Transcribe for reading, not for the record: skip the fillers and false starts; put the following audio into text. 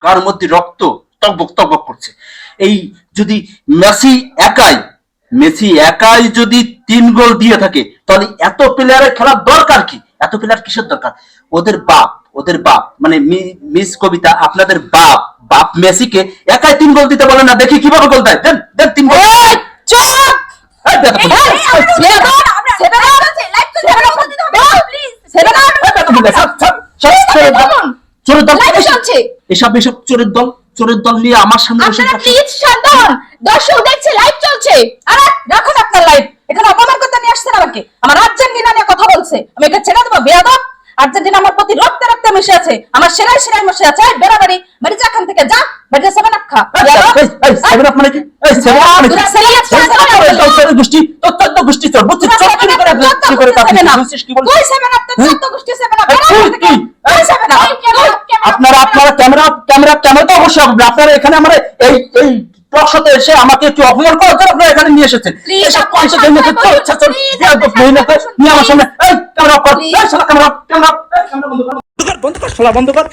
গার মধ্যে রক্ত টকবক টকবক করছে। এই যদি মেসি একাই যদি 3 গোল দিয়ে থাকে, তাহলে এত প্লেয়ারের খেলার দরকার কি? এত প্লেয়ার কিসের দরকার? ওদের বাপ মানে মিস কবিতা, আপনাদের বাপ বাপ মেসিকে একাই 3 গোল দিতে বলে না, দেখি কিভাবে গোল দেয়। দেন দেন 3 গোল। এসব চোরের দল নিয়ে আমার সামনে বসে দর্শক দেখছে, লাইভ চলছে। আরে রাখুন আপনার লাইভ, এখানে অপমান করতে নিয়ে আসছেন আমাকে। আমার আর্জেন্টিনা নিয়ে কথা বলছে, আমি এটা ছেড়ে দেবো? বেয়াদব! আর্জেন্টিনা আমার প্রতি রক্তে রক্তে মিশে আছে, আমার সেরাই মিশে আছে। বেড়াবাড়ি বাড়ি যা, এখান থেকে যা, বেড়ে 7 আপ খা। সেভেন আপ মানে কি? গোষ্ঠী তোর গোষ্ঠী চোর বুঝছিস? চোর চুরি করে কি করে কাজ করছিস? কি বলছিস? তুই 7 আপ, তোর 7 গোষ্ঠী 7 আপ। তুই 7 আপ। আপনারা ক্যামেরা তো অবশ্যই হবে। আপনারা এখানে আমার এই টক শোতে এসে আমাকে একটু অপমান করার জন্য আপনারা এখানে নিয়ে এসেছেন। এসব পয়সা দিয়ে নিয়ে আমার সামনে এই ক্যামেরা অফ কর, এই শালা ক্যামেরা বন্ধ কর, বন্ধ কর, শালা বন্ধ কর।